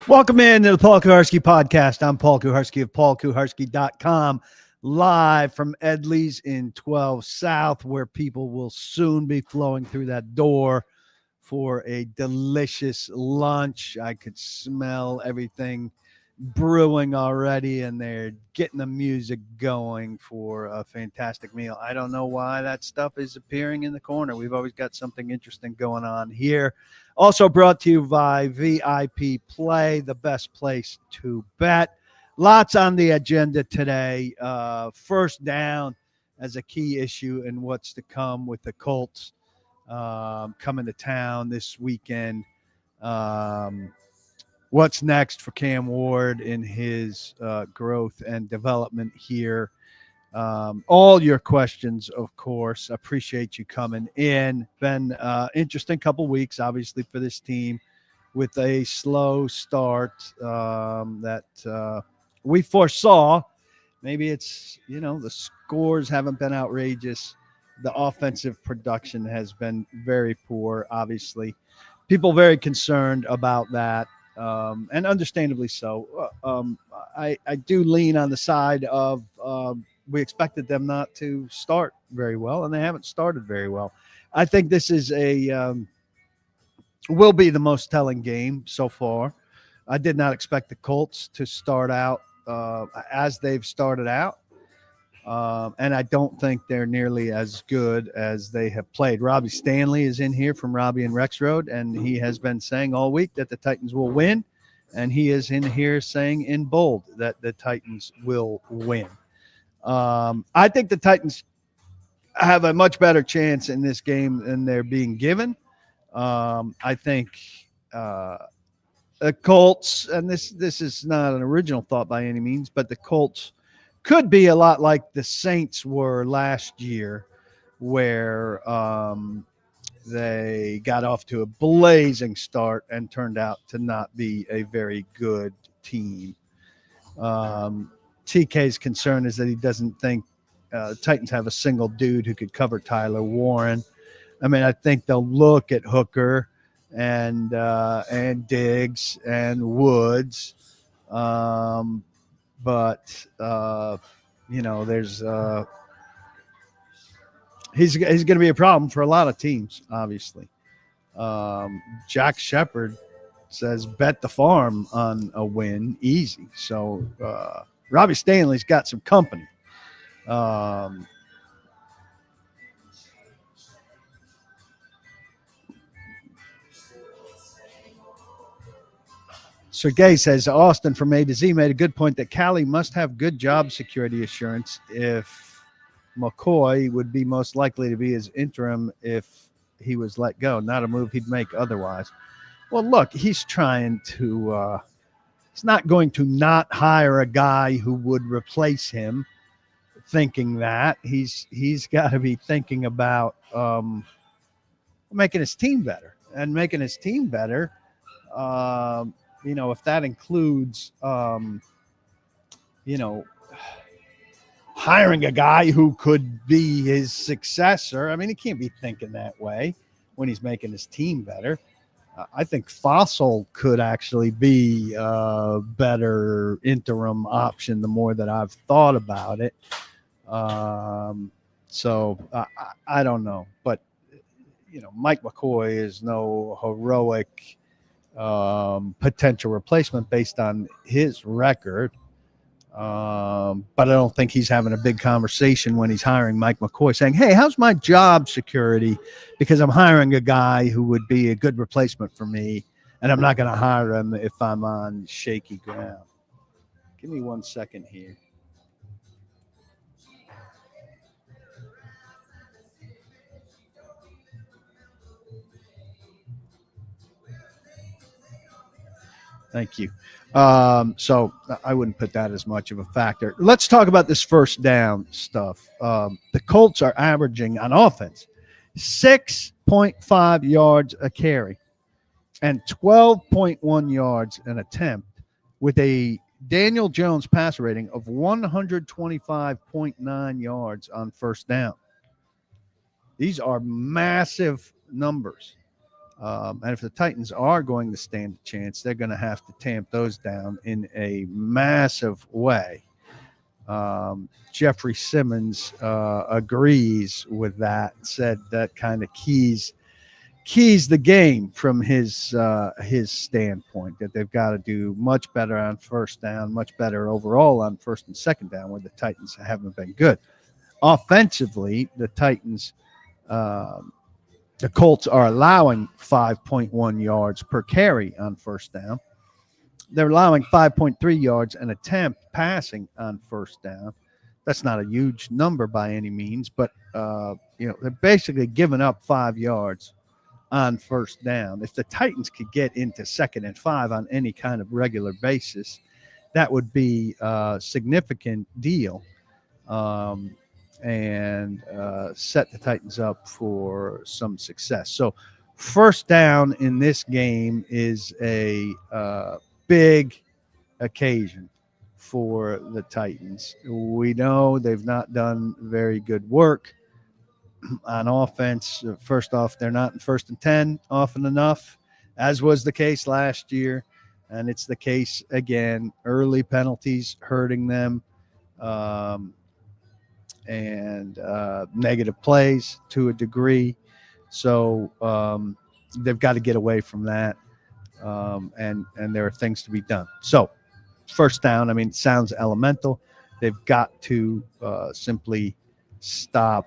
Welcome into the Paul Kuharsky podcast. I'm Paul Kuharsky of paulkuharsky.com, live from Edley's in 12 South, where people will soon be flowing through that door for a delicious lunch. I could smell everything brewing already, and they're getting the music going for a fantastic meal. I don't know why that stuff is appearing in the corner. We've always got something interesting going on here. Also brought to you by VIP Play, the best place to bet. Lots on the agenda today. First down as a key issue in what's to come with the Colts coming to town this weekend. What's next for Cam Ward in his growth and development here? All your questions, of course. Appreciate you coming in. Been interesting couple weeks, obviously, for this team with a slow start that we foresaw. Maybe it's, the scores haven't been outrageous. The offensive production has been very poor, obviously. People very concerned about that, and understandably so. I do lean on the side of we expected them not to start very well, and they haven't started very well. I think this is will be the most telling game so far. I did not expect the Colts to start out as they've started out. And I don't think they're nearly as good as they have played. Robbie Stanley is in here from Robbie and Rex Road, and he has been saying all week that the Titans will win. And he is in here saying in bold that the Titans will win. I think the Titans have a much better chance in this game than they're being given. I think the Colts, and this is not an original thought by any means, but the Colts could be a lot like the Saints were last year, where they got off to a blazing start and turned out to not be a very good team. TK's concern is that he doesn't think Titans have a single dude who could cover Tyler Warren. I mean, I think they'll look at Hooker and Diggs and Woods, but there's he's going to be a problem for a lot of teams, obviously. Jack Shepard says bet the farm on a win, easy. So Robbie Stanley's got some company. Sergey says Austin from A to Z made a good point that Callie must have good job security assurance if McCoy would be most likely to be his interim if he was let go, not a move he'd make otherwise. Well, look, he's trying to he's not going to not hire a guy who would replace him thinking that. He's got to be thinking about making his team better, and making his team better if that includes, hiring a guy who could be his successor. I mean, he can't be thinking that way when he's making his team better. I think Fassel could actually be a better interim option the more that I've thought about it. So I don't know. But, Mike McCoy is no heroic potential replacement based on his record. But I don't think he's having a big conversation when he's hiring Mike McCoy saying, hey, how's my job security? Because I'm hiring a guy who would be a good replacement for me, and I'm not going to hire him if I'm on shaky ground. Give me 1 second here. Thank you. So I wouldn't put that as much of a factor. Let's talk about this first down stuff. The Colts are averaging on offense 6.5 yards a carry and 12.1 yards an attempt with a Daniel Jones pass rating of 125.9 yards on first down. These are massive numbers. And if the Titans are going to stand a chance, they're going to have to tamp those down in a massive way. Jeffrey Simmons agrees with that, said that kind of keys the game from his standpoint, that they've got to do much better on first down, much better overall on first and second down, where the Titans haven't been good. Offensively, the Colts are allowing 5.1 yards per carry on first down. They're allowing 5.3 yards an attempt passing on first down. That's not a huge number by any means, but they're basically giving up 5 yards on first down. If the Titans could get into 2nd and 5 on any kind of regular basis, that would be a significant deal, and set the Titans up for some success. So first down in this game is a big occasion for the Titans. We know they've not done very good work on offense. First off, they're not in 1st and 10 often enough, as was the case last year, and it's the case again. Early penalties hurting them, and negative plays to a degree. So they've got to get away from that, and there are things to be done. So first down, it sounds elemental. They've got to simply stop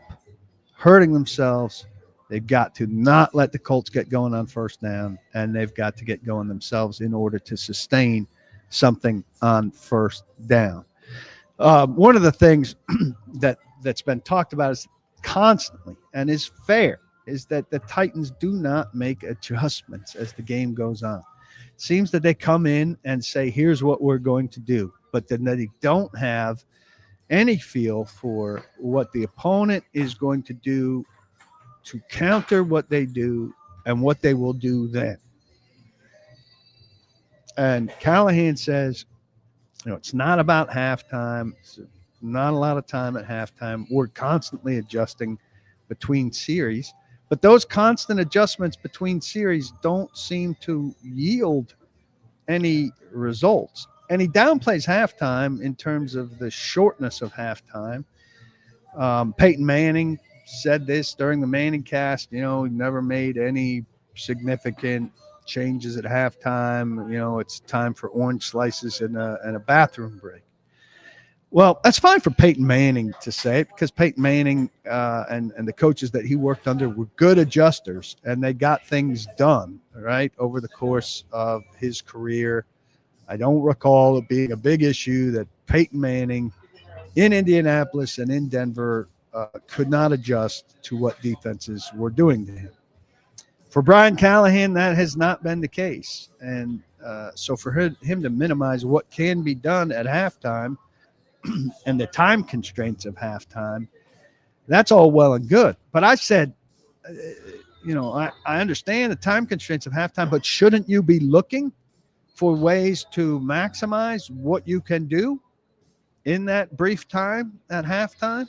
hurting themselves. They've got to not let the Colts get going on first down, and they've got to get going themselves in order to sustain something on first down. One of the things that's been talked about is constantly and is fair is that the Titans do not make adjustments as the game goes on. It seems that they come in and say, here's what we're going to do, but then they don't have any feel for what the opponent is going to do to counter what they do and what they will do then. And Callahan says, it's not about halftime. It's not a lot of time at halftime. We're constantly adjusting between series, but those constant adjustments between series don't seem to yield any results. And he downplays halftime in terms of the shortness of halftime. Peyton Manning said this during the Manning cast, he never made any significant changes at halftime. It's time for orange slices and a bathroom break. Well, that's fine for Peyton Manning to say it, because Peyton Manning and the coaches that he worked under were good adjusters, and they got things done, right, over the course of his career. I don't recall it being a big issue that Peyton Manning in Indianapolis and in Denver could not adjust to what defenses were doing to him. For Brian Callahan, that has not been the case. And so for him to minimize what can be done at halftime and the time constraints of halftime, that's all well and good. But I said, I understand the time constraints of halftime, but shouldn't you be looking for ways to maximize what you can do in that brief time at halftime?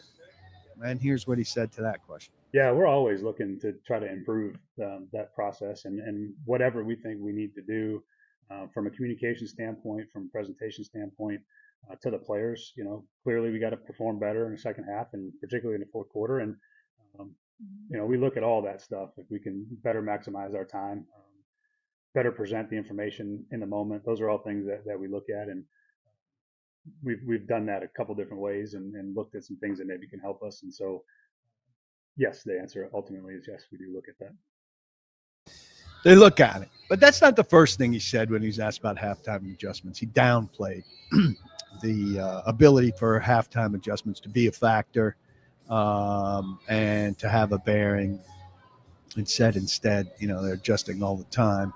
And here's what he said to that question. Yeah, we're always looking to try to improve that process and whatever we think we need to do from a communication standpoint, from a presentation standpoint to the players. Clearly we got to perform better in the second half, and particularly in the fourth quarter. And we look at all that stuff. If we can better maximize our time, better present the information in the moment, those are all things that we look at, and we've done that a couple different ways and looked at some things that maybe can help us. And so, yes, the answer ultimately is yes, we do look at that. They look at it, but that's not the first thing he said when he was asked about halftime adjustments. He downplayed the ability for halftime adjustments to be a factor and to have a bearing, and said instead, they're adjusting all the time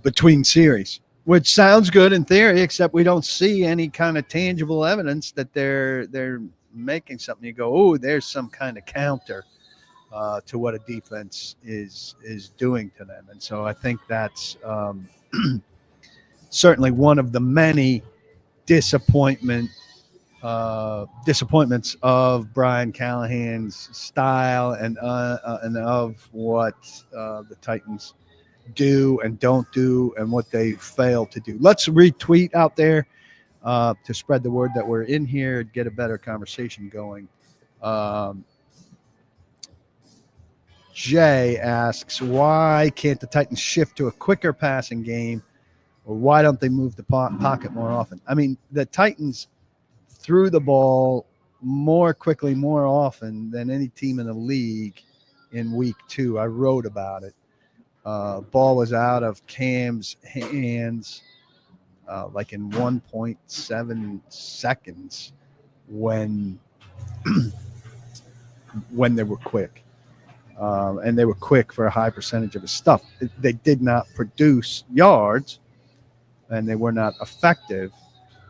between series, which sounds good in theory, except we don't see any kind of tangible evidence that they're making something. You go, oh, there's some kind of counter to what a defense is doing to them. And so I think that's certainly one of the many disappointment disappointments of Brian Callahan's style and of what the Titans do and don't do and what they fail to do. Let's retweet out there to spread the word that we're in here, get a better conversation going. Jay asks, why can't the Titans shift to a quicker passing game, or why don't they move the pocket more often? I mean, the Titans threw the ball more quickly, more often than any team in the league in week 2. I wrote about it. Ball was out of Cam's hands like in 1.7 seconds when they were quick. And they were quick for a high percentage of his stuff. They did not produce yards, and they were not effective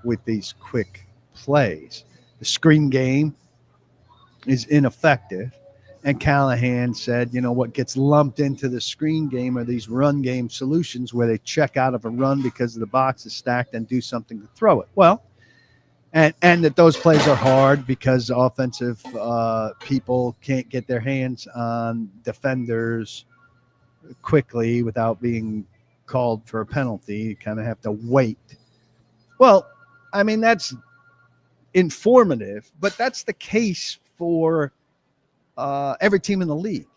with these quick plays. The screen game is ineffective. And Callahan said, what gets lumped into the screen game are these run game solutions where they check out of a run because the box is stacked and do something to throw it. Well, and that those plays are hard because offensive people can't get their hands on defenders quickly without being called for a penalty. You kind of have to wait. Well, I mean, that's informative, but that's the case for every team in the league.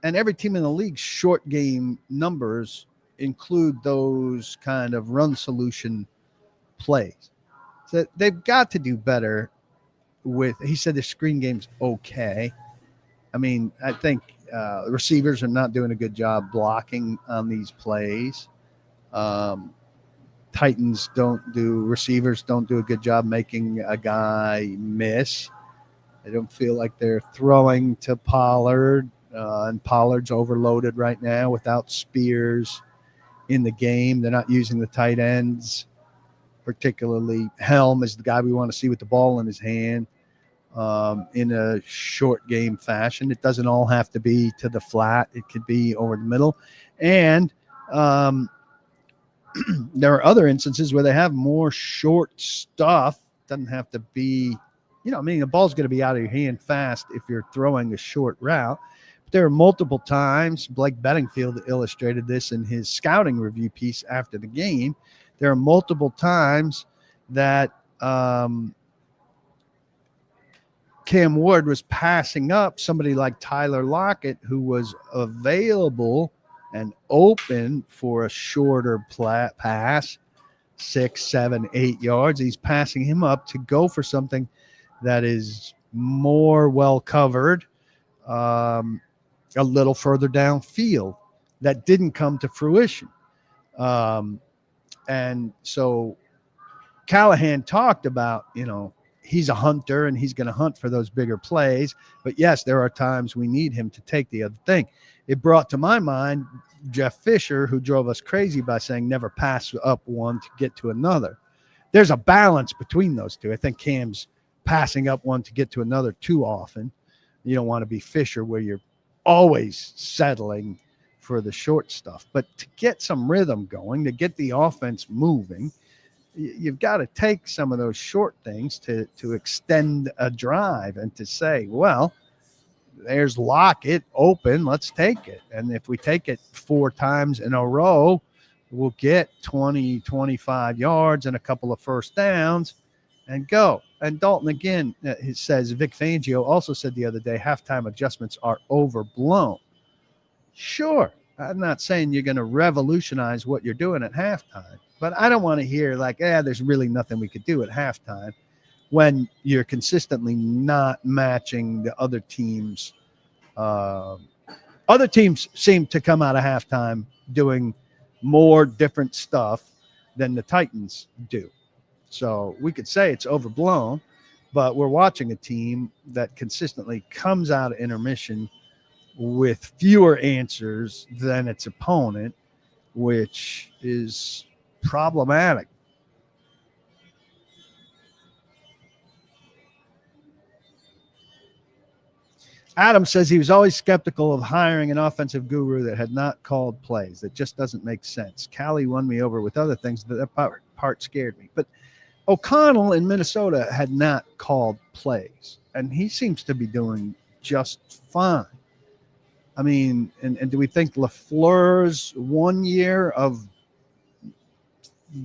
And every team in the league's short game numbers include those kind of run solution plays. So they've got to do better with, he said the screen game's okay. I mean, I think receivers are not doing a good job blocking on these plays. Receivers don't do a good job making a guy miss. I don't feel like they're throwing to Pollard, and Pollard's overloaded right now without Spears in the game. They're not using the tight ends, particularly Helm is the guy we want to see with the ball in his hand in a short game fashion. It doesn't all have to be to the flat. It could be over the middle. And there are other instances where they have more short stuff. Doesn't have to be, the ball's going to be out of your hand fast if you're throwing a short route. But there are multiple times, Blake Bedingfield illustrated this in his scouting review piece after the game. There are multiple times that Cam Ward was passing up somebody like Tyler Lockett, who was available and open for a shorter pass, 6, 7, 8 yards. He's passing him up to go for something that is more well covered, a little further downfield. That didn't come to fruition. And so Callahan talked about, he's a hunter and he's going to hunt for those bigger plays. But yes, there are times we need him to take the other thing. It brought to my mind Jeff Fisher, who drove us crazy by saying never pass up one to get to another. There's a balance between those two. I think Cam's passing up one to get to another too often. You don't want to be Fisher where you're always settling for the short stuff. But to get some rhythm going, to get the offense moving, you've got to take some of those short things to extend a drive and to say, well, there's Lockett open, let's take it. And if we take it 4 times in a row, we'll get 20, 25 yards and a couple of first downs and go. And Dalton, again, it says, Vic Fangio also said the other day, halftime adjustments are overblown. Sure, I'm not saying you're going to revolutionize what you're doing at halftime, but I don't want to hear like, there's really nothing we could do at halftime when you're consistently not matching the other teams. Other teams seem to come out of halftime doing more different stuff than the Titans do. So we could say it's overblown, but we're watching a team that consistently comes out of intermission with fewer answers than its opponent, which is problematic. Adam says he was always skeptical of hiring an offensive guru that had not called plays. That just doesn't make sense. Callie won me over with other things, but that part scared me. But O'Connell in Minnesota had not called plays, and he seems to be doing just fine. I mean, and do we think LaFleur's 1 year of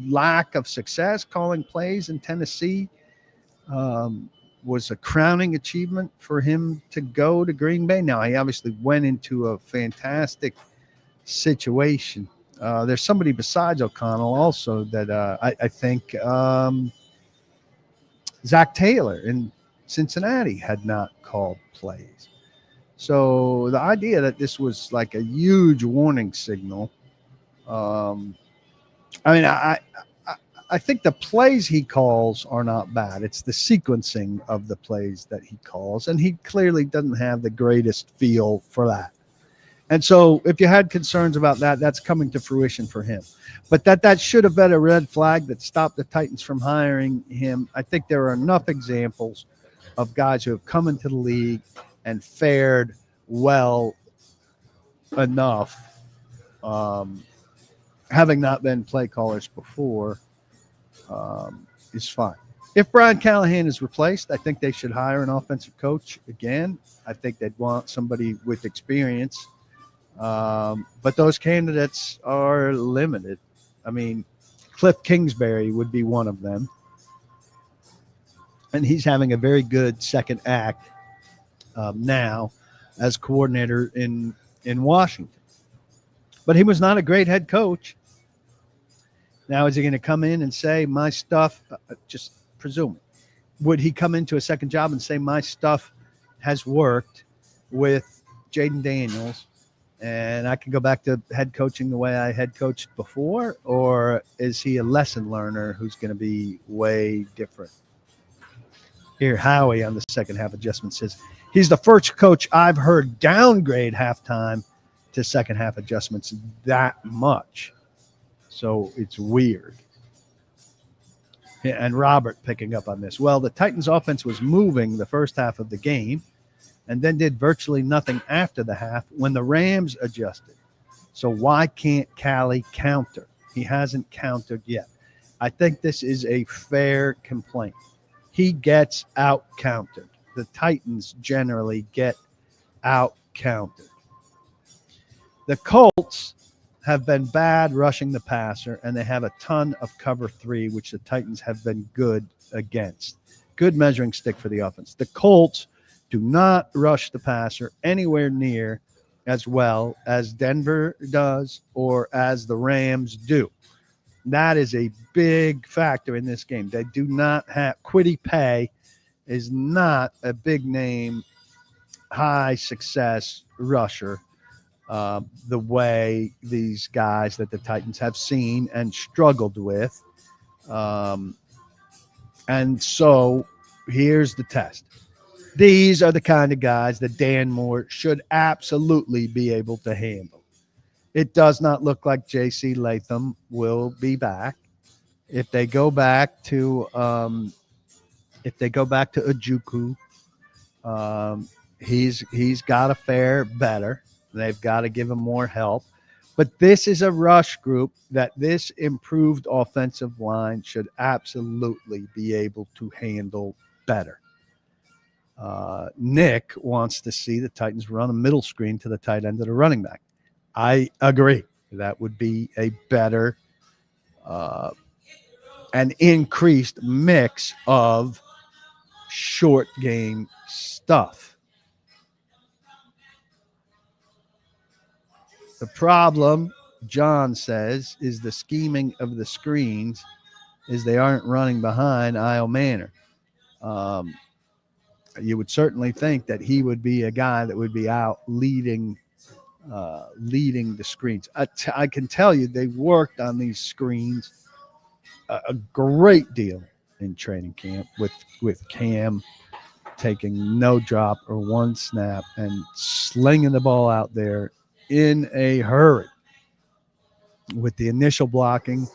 lack of success calling plays in Tennessee um, was a crowning achievement for him to go to Green Bay? Now, he obviously went into a fantastic situation. There's somebody besides O'Connell also that I think Zach Taylor in Cincinnati had not called plays. So the idea that this was like a huge warning signal, um, I mean, I think the plays he calls are not bad. It's the sequencing of the plays that he calls, and he clearly doesn't have the greatest feel for that. And so if you had concerns about that, that's coming to fruition for him. But that should have been a red flag that stopped the Titans from hiring him. I think there are enough examples of guys who have come into the league and fared well enough, having not been play callers before, is fine. If Brian Callahan is replaced, I think they should hire an offensive coach again. I think they'd want somebody with experience. But those candidates are limited. I mean, Cliff Kingsbury would be one of them. And he's having a very good second act now as coordinator in Washington. But he was not a great head coach. Now, is he going to come in and say, my stuff, just presuming, would he come into a second job and say, my stuff has worked with Jaden Daniels and I can go back to head coaching the way I head coached before? Or is he a lesson learner who's going to be way different? Here, Howie on the second half adjustment says, he's the first coach I've heard downgrade halftime to second half adjustments that much. So it's weird. And Robert picking up on this. Well, the Titans offense was moving the first half of the game and then did virtually nothing after the half when the Rams adjusted. So why can't Callie counter? He hasn't countered yet. I think this is a fair complaint. He gets out countered. The Titans generally get out countered. The Colts have been bad rushing the passer, and they have a ton of cover three, which the Titans have been good against. Good measuring stick for the offense. The Colts do not rush the passer anywhere near as well as Denver does or as the Rams do. That is a big factor in this game. They do not have Kwity Paye is not a big name, high success rusher. The way these guys that the Titans have seen and struggled with. And so here's the test. These are the kind of guys that Dan Moore should absolutely be able to handle. It does not look like J.C. Latham will be back. If they go back to Ojukwu, he's got to fare better. They've got to give him more help. But this is a rush group that this improved offensive line should absolutely be able to handle better. Nick wants to see the Titans run a middle screen to the tight end of the running back. I agree. That would be a better and increased mix of short game stuff. The problem, John says, is the scheming of the screens is they aren't running behind Isle Manor. You would certainly think that he would be a guy that would be out leading the screens. I can tell you they worked on these screens a great deal in training camp with Cam taking no drop or one snap and slinging the ball out there in a hurry, with the initial blocking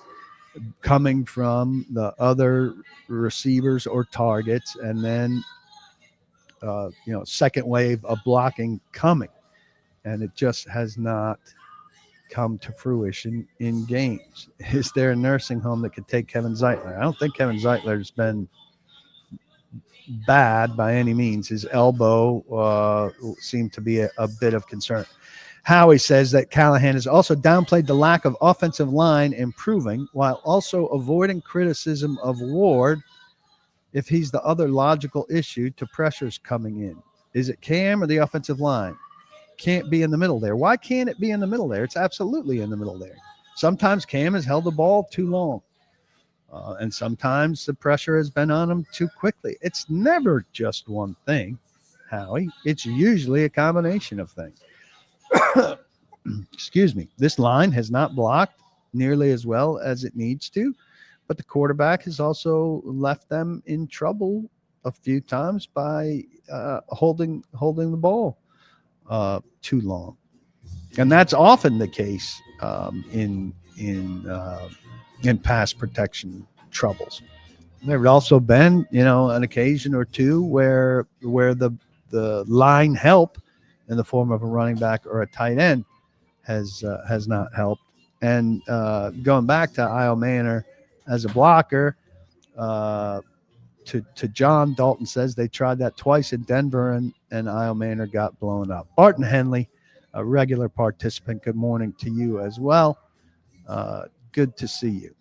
coming from the other receivers or targets, and then second wave of blocking coming, and it just has not come to fruition in games. Is there a nursing home that could take Kevin Zeitler? I don't think Kevin Zeitler's been bad by any means. His elbow seemed to be a bit of concern. Howie says that Callahan has also downplayed the lack of offensive line improving while also avoiding criticism of Ward if he's the other logical issue to pressures coming in. Is it Cam or the offensive line? Can't be in the middle there. Why can't it be in the middle there? It's absolutely in the middle there. Sometimes Cam has held the ball too long. And sometimes the pressure has been on him too quickly. It's never just one thing, Howie. It's usually a combination of things. Excuse me. This line has not blocked nearly as well as it needs to, but the quarterback has also left them in trouble a few times by holding the ball too long, and that's often the case in pass protection troubles. There have also been, an occasion or two where the line help in the form of a running back or a tight end has not helped. And going back to Io Manor as a blocker, to John, Dalton says they tried that twice in Denver and Io Manor got blown up. Barton Henley, a regular participant, good morning to you as well. Good to see you.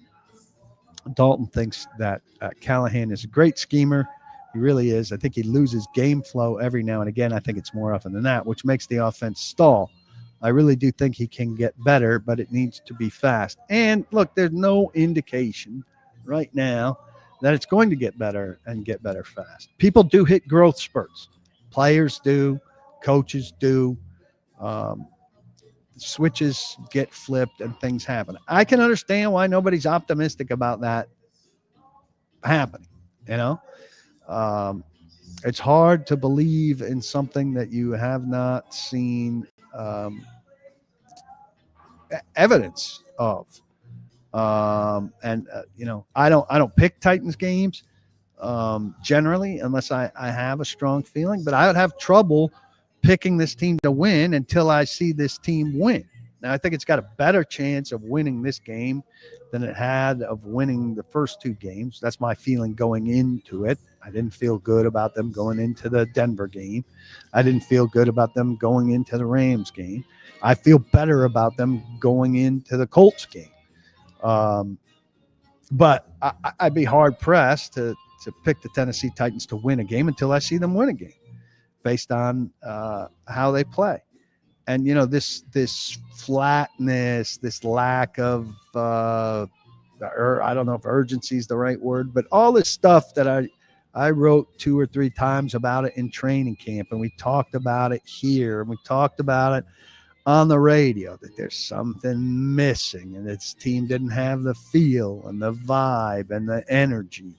Dalton thinks that Callahan is a great schemer. He really is. I think he loses game flow every now and again. I think it's more often than that, which makes the offense stall. I really do think he can get better, but it needs to be fast. And look, there's no indication right now that it's going to get better and get better fast. People do hit growth spurts. Players do. Coaches do. Switches get flipped and things happen. I can understand why nobody's optimistic about that happening. It's hard to believe in something that you have not seen evidence of. I don't pick Titans games generally unless I have a strong feeling, but I would have trouble picking this team to win until I see this team win. Now, I think it's got a better chance of winning this game than it had of winning the first two games. That's my feeling going into it. I didn't feel good about them going into the Denver game. I didn't feel good about them going into the Rams game. I feel better about them going into the Colts game. But I'd be hard-pressed to pick the Tennessee Titans to win a game until I see them win a game based on how they play. And, this flatness, this lack of I don't know if urgency is the right word, but all this stuff that I wrote 2 or 3 times about it in training camp, and we talked about it here, and we talked about it on the radio, that there's something missing, and this team didn't have the feel and the vibe and the energy.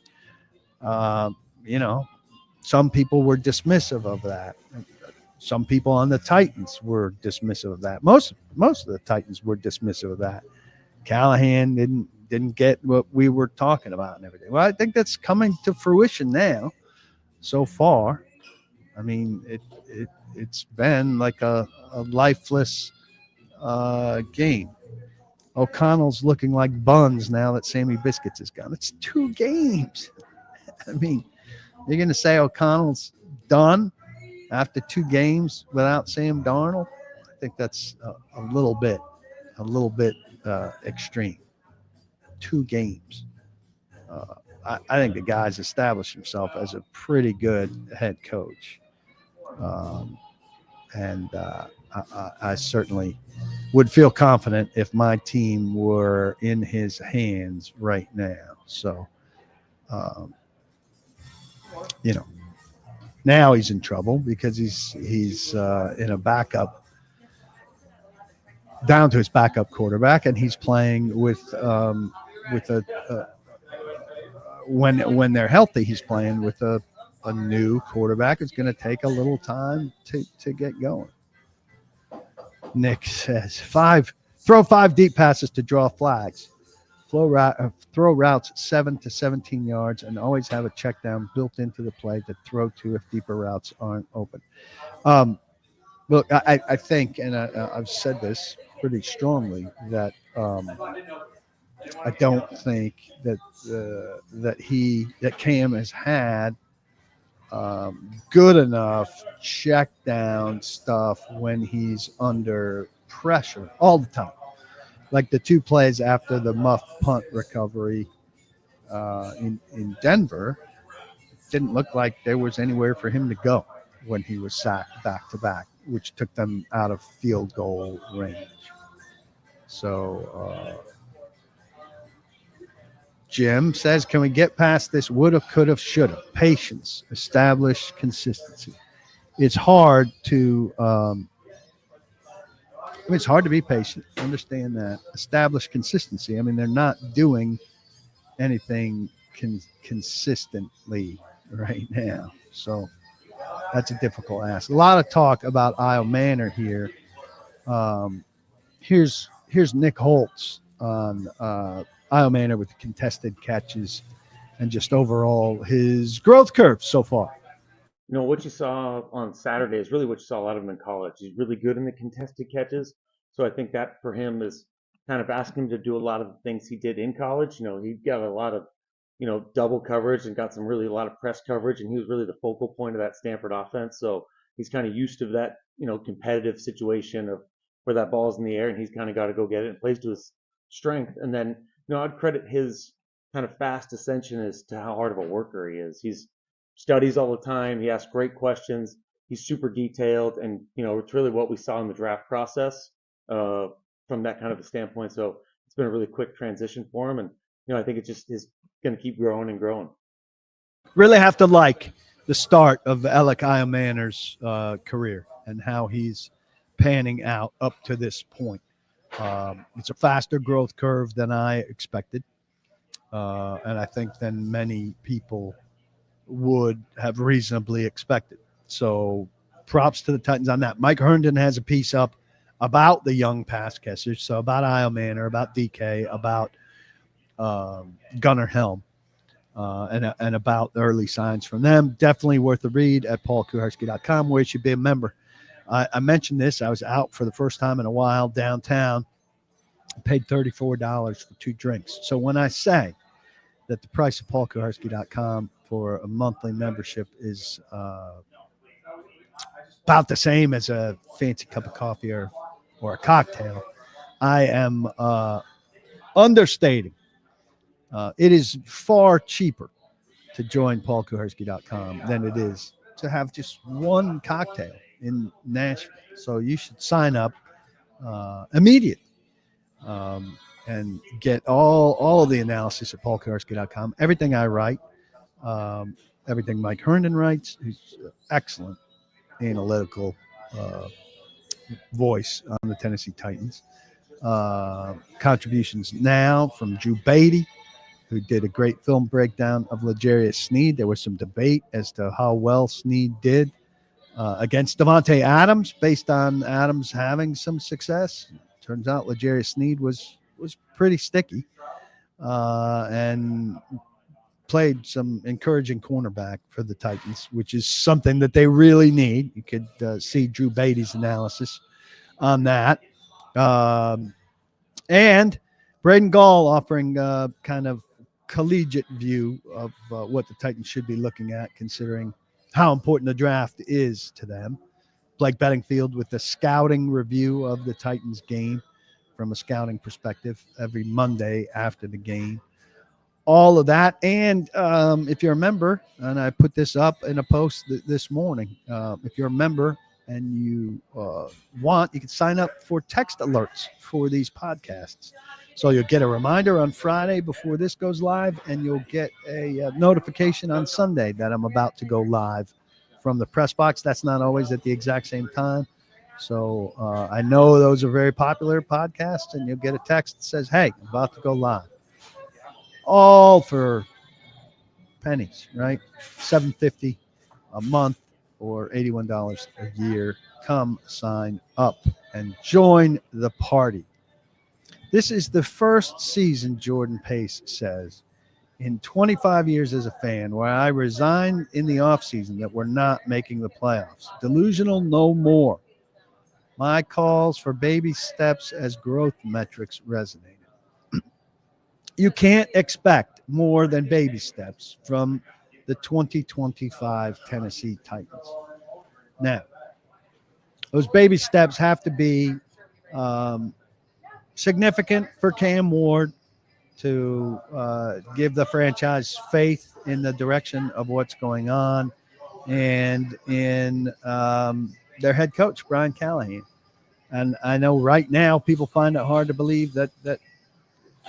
Some people were dismissive of that. Some people on the Titans were dismissive of that. Most of the Titans were dismissive of that. Callahan didn't get what we were talking about and everything. Well, I think that's coming to fruition now. So far, I mean, it's been like a lifeless game. O'Connell's looking like buns now that Sammy Biscuits is gone. It's 2 games. I mean, you're going to say O'Connell's done after 2 games without Sam Darnold? I think that's a little bit extreme. 2 games. I think the guy's established himself as a pretty good head coach. I certainly would feel confident if my team were in his hands right now. So, now he's in trouble because he's in a backup, down to his backup quarterback, and he's playing with when they're healthy, he's playing with a new quarterback. It's going to take a little time to get going. Nick says throw 5 deep passes to draw flags. Throw routes 7 to 17 yards and always have a check down built into the play to throw to if deeper routes aren't open. Look, I think, and I've said this pretty strongly that I don't think that that Cam has had good enough check down stuff when he's under pressure all the time. Like the 2 plays after the muff punt recovery in Denver, it didn't look like there was anywhere for him to go when he was sacked back to back, which took them out of field goal range. So Jim says, can we get past this woulda, coulda, shoulda? Patience, establish consistency. It's hard to it's hard to be patient. Understand that. Establish consistency. I mean, they're not doing anything consistently right now. So that's a difficult ask. A lot of talk about Isle Manor here. Here's Nick Holtz on Isle Manor with the contested catches and just overall his growth curve so far. You know, what you saw on Saturday is really what you saw out of him in college. He's really good in the contested catches. So I think that for him is kind of asking him to do a lot of the things he did in college. You know, he got a lot of, double coverage and got a lot of press coverage, and he was really the focal point of that Stanford offense. So he's kind of used to that, competitive situation of where that ball's in the air and he's kind of got to go get it and plays to his strength. And then, I'd credit his kind of fast ascension as to how hard of a worker he is. He's studies all the time. He asks great questions. He's super detailed, and it's really what we saw in the draft process from that kind of a standpoint. So it's been a really quick transition for him, and I think it just is going to keep growing and growing. Really have to like the start of Alec Isle Manor's career and how he's panning out up to this point. It's a faster growth curve than I expected, and I think than many people would have reasonably expected. So props to the Titans on that. Mike Herndon has a piece up about the young pass catchers, so about Isle Manor, about DK, about Gunnar Helm, and about the early signs from them. Definitely worth a read at paulkuharsky.com, where you should be a member. I mentioned this. I was out for the first time in a while downtown. I paid $34 for 2 drinks. So when I say that the price of paulkuharsky.com for a monthly membership is about the same as a fancy cup of coffee or a cocktail, I am understating. It is far cheaper to join paulkuharsky.com than it is to have just one cocktail in Nashville. So you should sign up immediately and get all of the analysis at paulkuharsky.com. Everything I write, everything Mike Herndon writes, who's excellent analytical voice on the Tennessee Titans. Contributions now from Drew Beatty, who did a great film breakdown of L'Jarius Sneed. There was some debate as to how well Sneed did against Davante Adams, based on Adams having some success. Turns out L'Jarius Sneed was pretty sticky and played some encouraging cornerback for the Titans, which is something that they really need. You could see Drew Beatty's analysis on that. And Braden Gall offering kind of collegiate view of what the Titans should be looking at, considering how important the draft is to them. Blake Bedingfield with the scouting review of the Titans game from a scouting perspective every Monday after the game. All of that. And if you're a member, and I put this up in a post this morning, if you're a member and you want, you can sign up for text alerts for these podcasts. So you'll get a reminder on Friday before this goes live, and you'll get a notification on Sunday that I'm about to go live from the press box. That's not always at the exact same time. So I know those are very popular podcasts, and you'll get a text that says, hey, I'm about to go live. All for pennies, right? $7.50 a month or $81 a year. Come sign up and join the party. This is the first season, Jordan Pace says, in 25 years as a fan, where I resigned in the offseason that we're not making the playoffs. Delusional no more. My calls for baby steps as growth metrics resonated. You can't expect more than baby steps from the 2025 Tennessee Titans. Now, those baby steps have to be significant for Cam Ward to give the franchise faith in the direction of what's going on and in their head coach, Brian Callahan. And I know right now people find it hard to believe that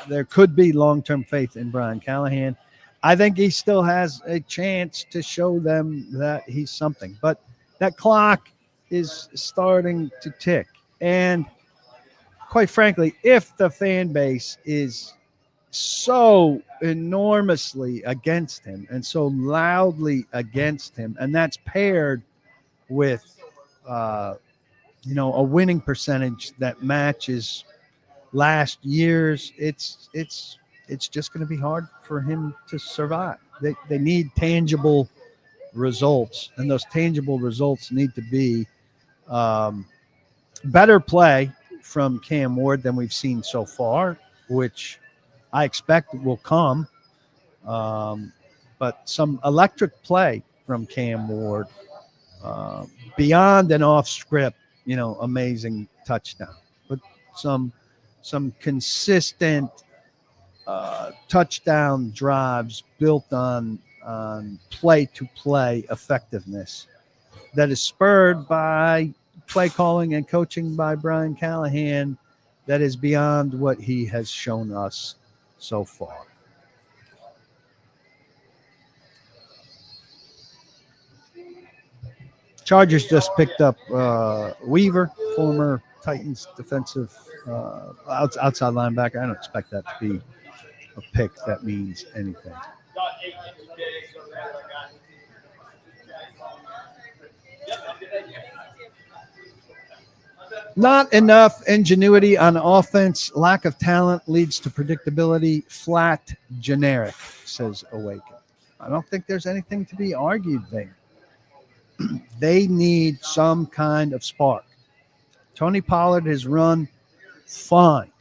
there could be long-term faith in Brian Callahan. I think he still has a chance to show them that he's something. But that clock is starting to tick. And quite frankly, if the fan base is so enormously against him and so loudly against him, and that's paired with a winning percentage that matches last year's, it's just going to be hard for him to survive. They need tangible results, and those tangible results need to be better play from Cam Ward than we've seen so far, which I expect will come. But some electric play from Cam Ward beyond an off script, amazing touchdown, but some consistent touchdown drives built on play-to-play effectiveness that is spurred by play calling and coaching by Brian Callahan that is beyond what he has shown us so far. Chargers just picked up Weaver, former Titans defensive outside linebacker. I don't expect that to be a pick that means anything. Not enough ingenuity on offense. Lack of talent leads to predictability. Flat, generic, says Awaken. I don't think there's anything to be argued there. They need some kind of spark. Tony Pollard has run fine,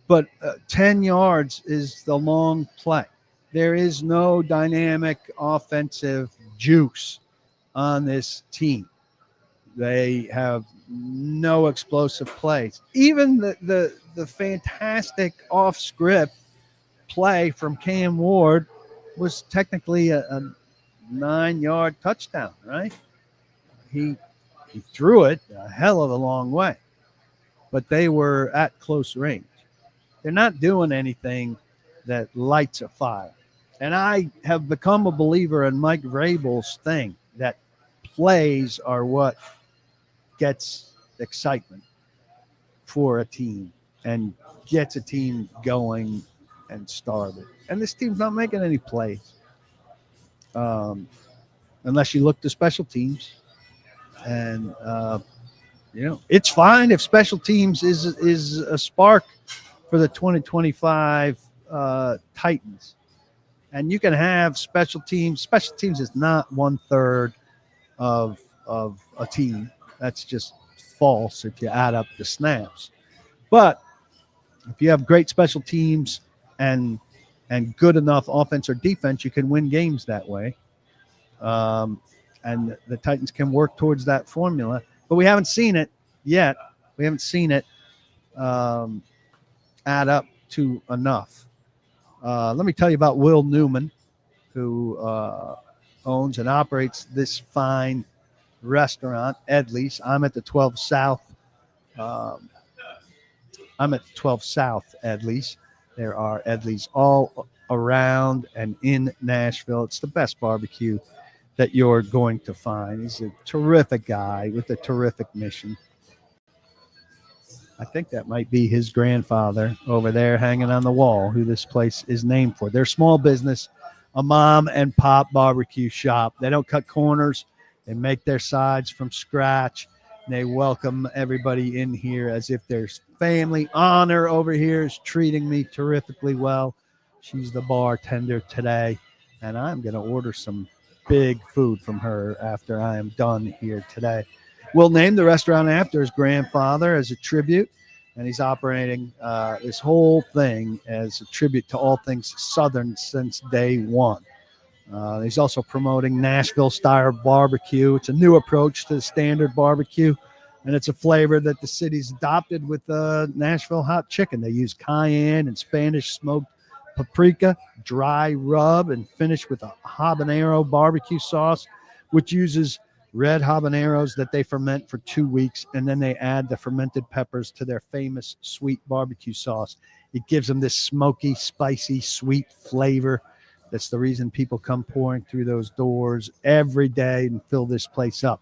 but 10 yards is the long play. There is no dynamic offensive juice on this team. They have no explosive plays. Even the fantastic off-script play from Cam Ward was technically a 9-yard touchdown, right? He threw it a hell of a long way, but they were at close range. They're not doing anything that lights a fire. And I have become a believer in Mike Vrabel's thing that plays are what gets excitement for a team and gets a team going and started. And this team's not making any plays unless you look to special teams. And, it's fine if special teams is a spark for the 2025 Titans. And you can have special teams. Special teams is not 1/3 of a team. That's just false if you add up the snaps. But if you have great special teams and good enough offense or defense, you can win games that way. And the Titans can work towards that formula. But we haven't seen it yet. We haven't seen it add up to enough. Let me tell you about Will Newman, who owns and operates this fine restaurant, Edley's. I'm at the 12 South. I'm at 12 South Edley's. There are Edley's all around and in Nashville. It's the best barbecue that you're going to find. He's a terrific guy with a terrific mission. I think that might be his grandfather over there hanging on the wall, who this place is named for. They're a small business, a mom and pop barbecue shop. They don't cut corners. They make their sides from scratch. They welcome everybody in here as if there's family. Honor over here is treating me terrifically well. She's the bartender today, and I'm going to order some big food from her after I am done here today. will name the restaurant after his grandfather as a tribute. And he's operating this whole thing as a tribute to all things Southern since day one. He's also promoting Nashville style barbecue. It's a new approach to the standard barbecue, and it's a flavor that the city's adopted with Nashville hot chicken. They use cayenne and Spanish smoked paprika, dry rub, and finish with a habanero barbecue sauce, which uses red habaneros that they ferment for 2 weeks, and then they add the fermented peppers to their famous sweet barbecue sauce. It gives them this smoky, spicy, sweet flavor. That's the reason people come pouring through those doors every day and fill this place up.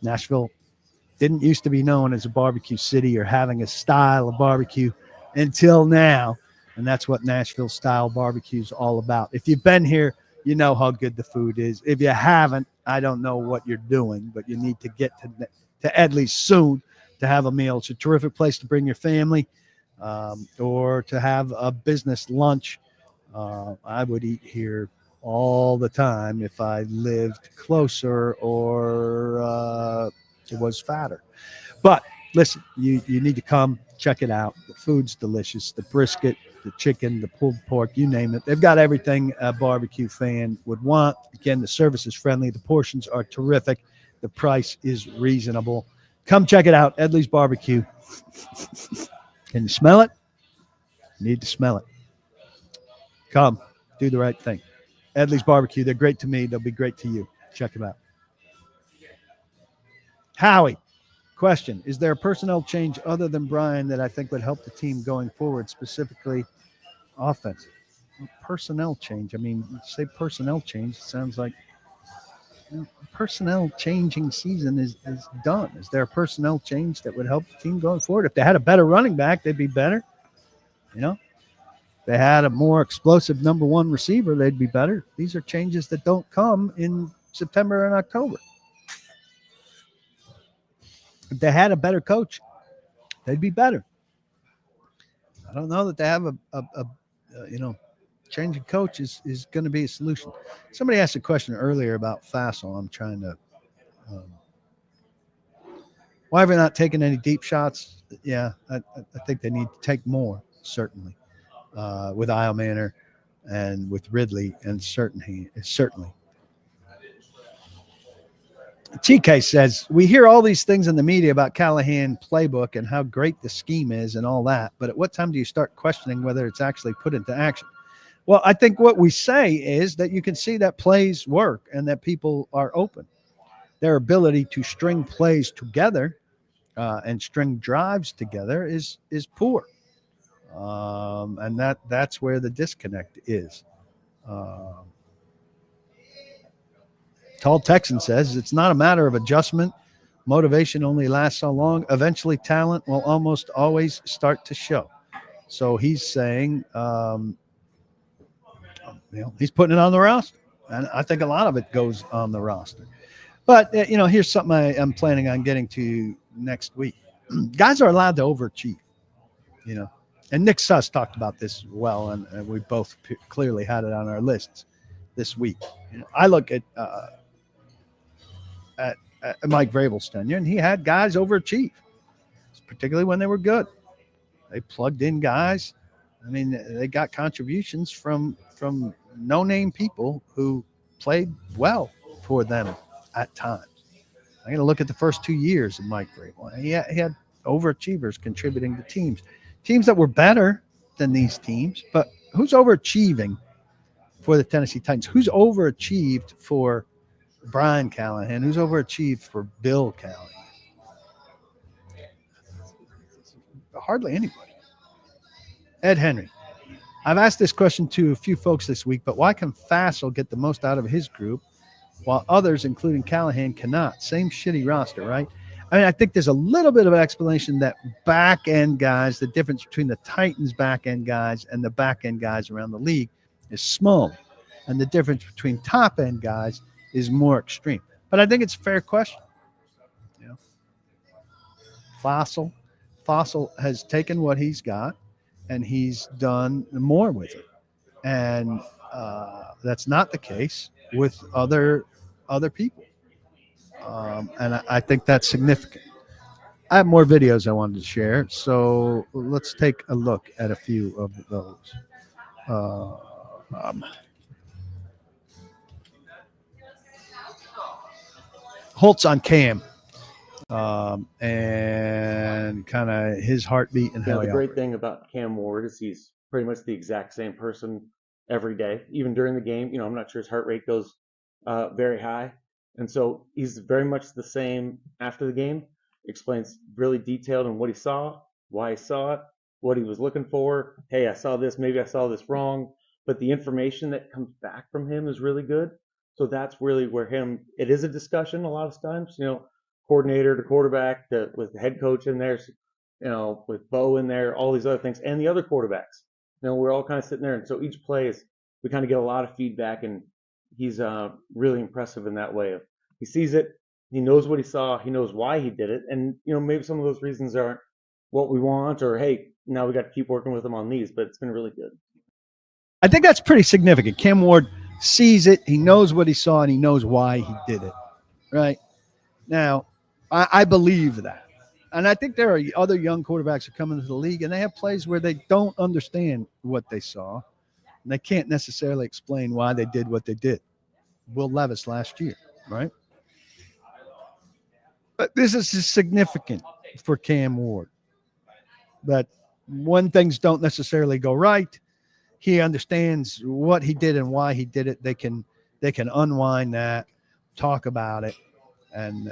Nashville didn't used to be known as a barbecue city or having a style of barbecue until now, and that's what Nashville style barbecue is all about. If you've been here, you know how good the food is. If you haven't, I don't know what you're doing, but you need to get to Edley's soon to have a meal. It's a terrific place to bring your family or to have a business lunch. I would eat here all the time if I lived closer or it was fatter. But listen, you need to come check it out. The food's delicious. The brisket, the chicken, the pulled pork, you name it. They've got everything a barbecue fan would want. Again, the service is friendly. The portions are terrific. The price is reasonable. Come check it out. Edley's Barbecue. Can you smell it? You need to smell it. Come. Do the right thing. Edley's Barbecue. They're great to me. They'll be great to you. Check them out. Howie. Question, is there a personnel change other than Brian that I think would help the team going forward, specifically offense? Personnel change. I mean, say personnel change, it sounds like personnel changing season is done. Is there a personnel change that would help the team going forward? If they had a better running back, they'd be better. If they had a more explosive number one receiver, they'd be better. These are changes that don't come in September and October. If they had a better coach, they'd be better. I don't know that they have a changing coach is going to be a solution. Somebody asked a question earlier about Fassel. I'm trying to. Why have we not taken any deep shots? Yeah, I think they need to take more, certainly, with Isle Manor and with Ridley, and certainly. TK says, we hear all these things in the media about Callahan playbook and how great the scheme is and all that, but at what time do you start questioning whether it's actually put into action? Well, I think what we say is that you can see that plays work and that people are open. Their ability to string plays together and string drives together is poor. And that's where the disconnect is. Tall Texan says it's not a matter of adjustment. Motivation only lasts so long. Eventually, talent will almost always start to show. So he's saying, he's putting it on the roster. And I think a lot of it goes on the roster. But, here's something I'm planning on getting to next week. Guys are allowed to overachieve, And Nick Suss talked about this as well, and we both clearly had it on our lists this week. I look at Mike Vrabel's tenure, and he had guys overachieve, particularly when they were good. They plugged in guys. I mean, they got contributions from no-name people who played well for them at times. I'm going to look at the first 2 years of Mike Vrabel. He had overachievers contributing to teams that were better than these teams. But who's overachieving for the Tennessee Titans? Who's overachieved for Brian Callahan? Who's overachieved for Bill Callahan? Hardly anybody. Ed Henry. I've asked this question to a few folks this week, but why can Fassel get the most out of his group while others, including Callahan, cannot? Same shitty roster, right? I mean, I think there's a little bit of an explanation that back-end guys, the difference between the Titans back-end guys and the back-end guys around the league is small. And the difference between top-end guys is more extreme. But I think it's a fair question. Fassel has taken what he's got and he's done more with it. And that's not the case with other people. And I think that's significant. I have more videos I wanted to share, so let's take a look at a few of those. Uh, um, Holtz on Cam, and kind of his heartbeat and Yeah, how the he great operates. thing about Cam Ward is he's pretty much the exact same person every day, even during the game. I'm not sure his heart rate goes very high, and so he's very much the same after the game. Explains really detailed on what he saw, why he saw it, what he was looking for. Hey, I saw this. Maybe I saw this wrong, but the information that comes back from him is really good. So that's really where it is a discussion a lot of times. Coordinator to quarterback, with the head coach in there, with Bo in there, all these other things, and the other quarterbacks. We're all kind of sitting there, and so each play we kind of get a lot of feedback, and he's really impressive in that way. He sees it, he knows what he saw, he knows why he did it, and maybe some of those reasons aren't what we want, or hey, now we got to keep working with him on these, but it's been really good. I think that's pretty significant. Cam Ward sees it, he knows what he saw, and he knows why he did it. Right now, I believe that. And I think there are other young quarterbacks who come into the league and they have plays where they don't understand what they saw. And they can't necessarily explain why they did what they did. Will Levis last year, right? But this is significant for Cam Ward. That when things don't necessarily go right, he understands what he did and why he did it. They can unwind that, talk about it, and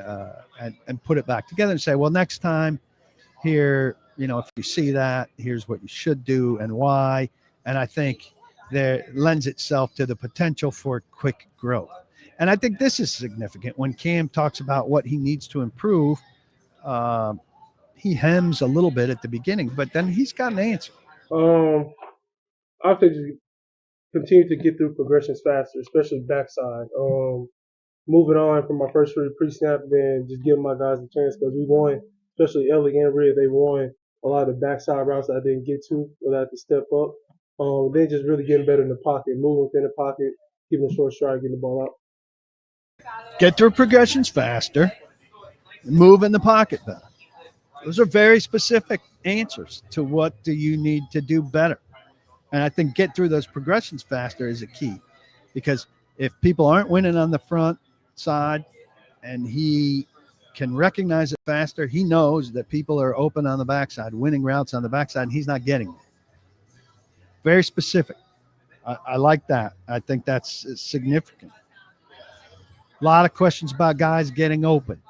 put it back together and say, well, next time here, if you see that, here's what you should do and why. And I think there lends itself to the potential for quick growth. And I think this is significant when Cam talks about what he needs to improve. Uh, he hems a little bit at the beginning, but then he's got an answer. I have to just continue to get through progressions faster, especially backside. Moving on from my first pre-snap, then just giving my guys a chance because we won, especially Edley and Red, they won a lot of the backside routes that I didn't get to, where I had to step up. Then just really getting better in the pocket, moving within the pocket, keeping a short stride, getting the ball out. Get through progressions faster, move in the pocket better. Those are very specific answers to what do you need to do better. And I think get through those progressions faster is a key because if people aren't winning on the front side and he can recognize it faster, he knows that people are open on the backside, winning routes on the backside, and he's not getting it. Very specific. I like that. I think that's significant. A lot of questions about guys getting open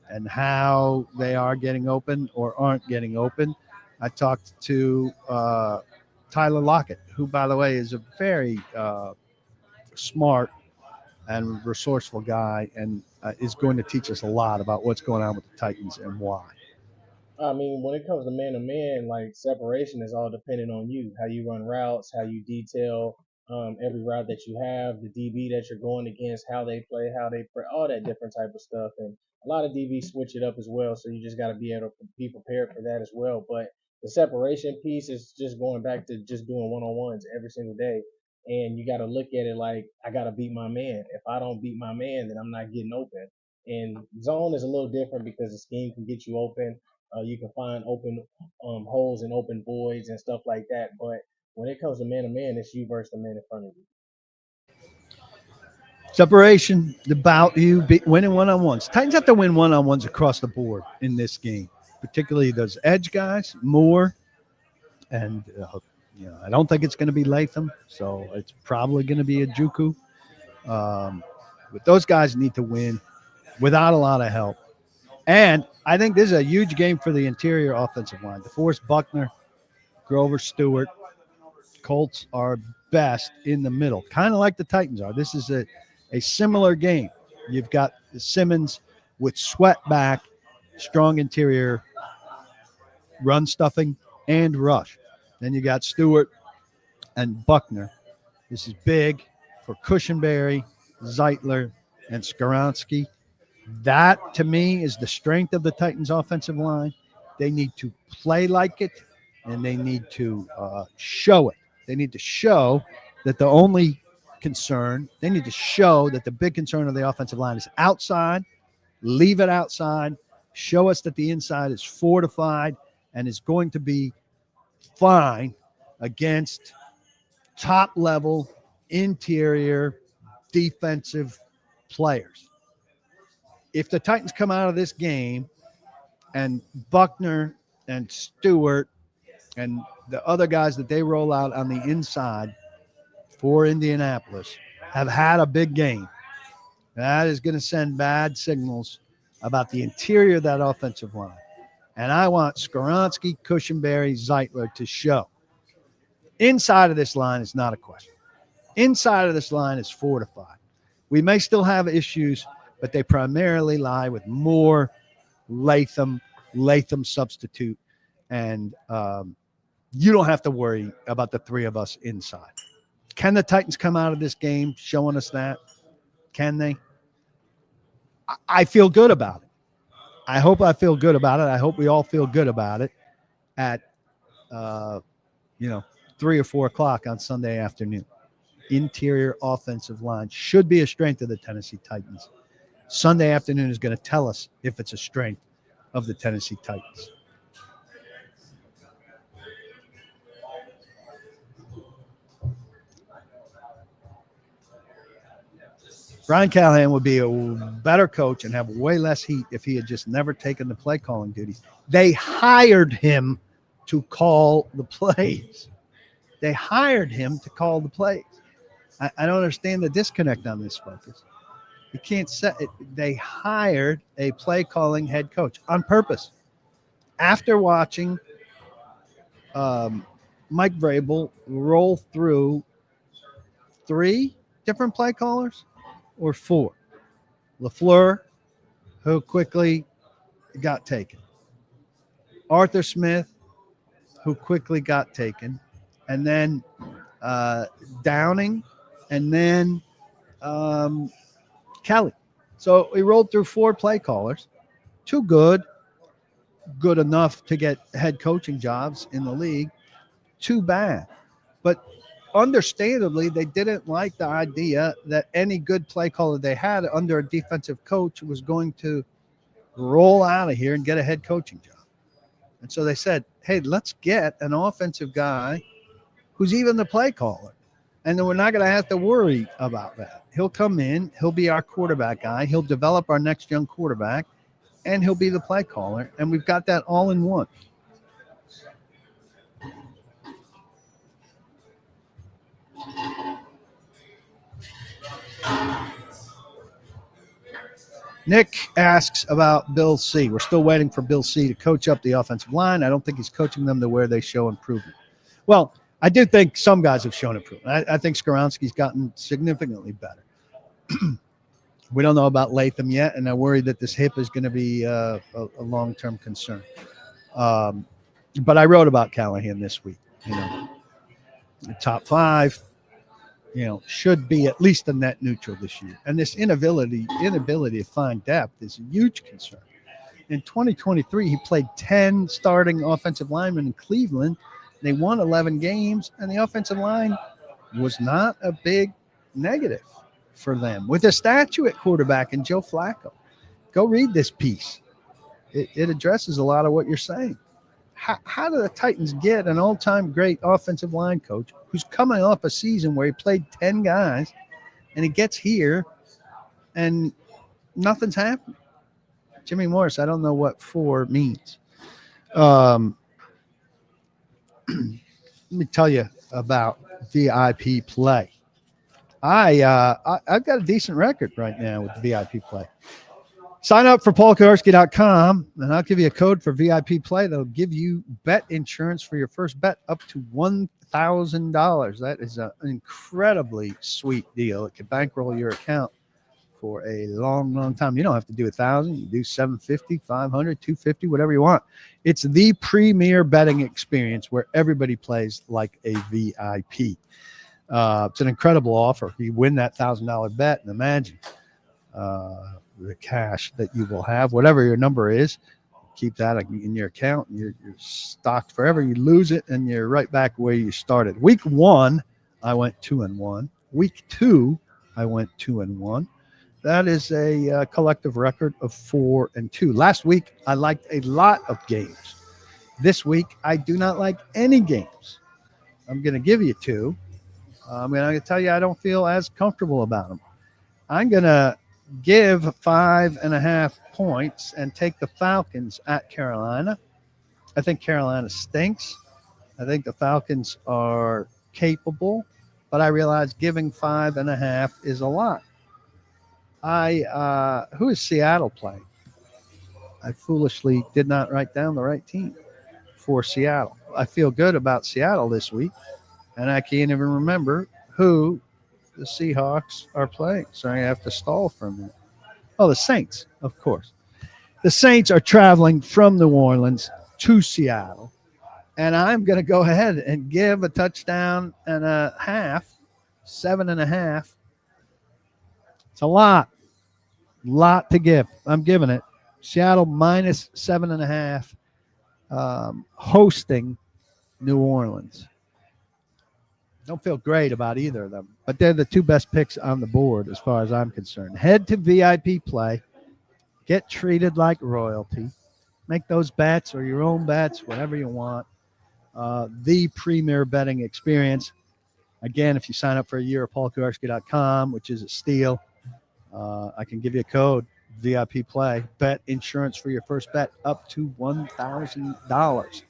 and how they are getting open or aren't getting open. I talked to Tyler Lockett, who, by the way, is a very smart and resourceful guy and is going to teach us a lot about what's going on with the Titans and why. I mean, when it comes to man to man, like separation is all dependent on you, how you run routes, how you detail every route that you have, the DB that you're going against, how they play, all that different type of stuff. And a lot of DBs switch it up as well, so you just got to be able to be prepared for that as well. But the separation piece is just going back to just doing one on ones every single day. And you got to look at it like, I got to beat my man. If I don't beat my man, then I'm not getting open. And zone is a little different because the scheme can get you open. You can find open holes and open voids and stuff like that. But when it comes to man to man, it's you versus the man in front of you. Separation, about you winning one-on-ones. Titans have to win one-on-ones across the board in this game, particularly those edge guys, Moore, and I don't think it's going to be Latham, so it's probably going to be a Juku. But those guys need to win without a lot of help. And I think this is a huge game for the interior offensive line. DeForest Buckner, Grover Stewart, Colts are best in the middle, kind of like the Titans are. This is a similar game. You've got Simmons with Sweat back, strong interior, run stuffing, and rush. Then you got Stewart and Buckner. This is big for Cushenberry, Zeitler, and Skaronski. That, to me, is the strength of the Titans' offensive line. They need to play like it, and they need to show it. They need to show that they need to show that the big concern of the offensive line is outside Leave it outside. Show us that the inside is fortified and is going to be fine against top-level interior defensive players. If the Titans come out of this game and Buckner and Stewart and the other guys that they roll out on the inside for Indianapolis have had a big game, that is going to send bad signals about the interior of that offensive line. And I want Scrutiny, Cushenberry, Zeitler to show. Inside of this line is not a question. Inside of this line is fortified. We may still have issues, but they primarily lie with more Latham substitute. And you don't have to worry about the three of us inside. Can the Titans come out of this game showing us that? Can they? I feel good about it. I hope I feel good about it. I hope we all feel good about it at, 3 or 4 o'clock on Sunday afternoon. Interior offensive line should be a strength of the Tennessee Titans. Sunday afternoon is going to tell us if it's a strength of the Tennessee Titans. Brian Callahan would be a better coach and have way less heat if he had just never taken the play calling duties. They hired him to call the plays. They hired him to call the plays. I don't understand the disconnect on this, folks. You can't say it. They hired a play calling head coach on purpose. After watching Mike Vrabel roll through 3 different play callers or 4. LaFleur, who quickly got taken. Arthur Smith, who quickly got taken. And then Downing, and then Kelly. So he rolled through 4 play callers. 2 good enough to get head coaching jobs in the league. 2 bad. But understandably, they didn't like the idea that any good play caller they had under a defensive coach was going to roll out of here and get a head coaching job. And so they said, hey, let's get an offensive guy who's even the play caller. And then we're not going to have to worry about that. He'll come in, he'll be our quarterback guy, he'll develop our next young quarterback, and he'll be the play caller. And we've got that all in one. Nick asks about Bill C. We're still waiting for Bill C. to coach up the offensive line. I don't think he's coaching them to where they show improvement. Well, I do think some guys have shown improvement. I think Skoronski's gotten significantly better. We don't know about Latham yet, and I worry that this hip is going to be a long-term concern. But I wrote about Callahan this week. The top 5, should be at least a net neutral this year. And this inability to find depth is a huge concern. In 2023, he played 10 starting offensive linemen in Cleveland. They won 11 games, and the offensive line was not a big negative for them. With a statue at quarterback and Joe Flacco. Go read this piece. It addresses a lot of what you're saying. How do the Titans get an all-time great offensive line coach who's coming off a season where he played 10 guys, and he gets here and nothing's happening? Jimmy Morris, I don't know what 4 means. Let me tell you about VIP Play. I've got a decent record right now with VIP Play. Sign up for PaulKuharsky.com, and I'll give you a code for VIP Play that'll give you bet insurance for your first bet up to $1,000. That is an incredibly sweet deal. It could bankroll your account for a long, long time. You don't have to do 1,000. You do 750, 500, 250, whatever you want. It's the premier betting experience where everybody plays like a VIP. It's an incredible offer. You win that $1,000 bet, and imagine the cash that you will have, whatever your number is. Keep that in your account, and you're stocked forever. You lose it, and you're right back where you started. Week 1, I went 2-1. Week 2, I went 2-1. That is a collective record of 4-2. Last week, I liked a lot of games. This week, I do not like any games. I'm going to give you two. I'm going to tell you I don't feel as comfortable about them. I'm going to give 5.5 points and take the Falcons at Carolina. I think Carolina stinks. I think the Falcons are capable, but I realize giving 5.5 is a lot. Who is Seattle playing? I foolishly did not write down the right team for Seattle. I feel good about Seattle this week, and I can't even remember who the Seahawks are playing. So I have to stall for a minute. Oh, the Saints, of course. The Saints are traveling from New Orleans to Seattle, and I'm going to go ahead and give a touchdown and a half, 7.5. It's a lot to give. I'm giving it. Seattle minus 7.5, hosting New Orleans. Don't feel great about either of them, but they're the two best picks on the board as far as I'm concerned. Head to VIP play, get treated like royalty, make those bets or your own bets, whatever you want. The premier betting experience. Again, if you sign up for a year at paulkuharsky.com, which is a steal, I can give you a code, VIP play, bet insurance for your first bet up to $1,000.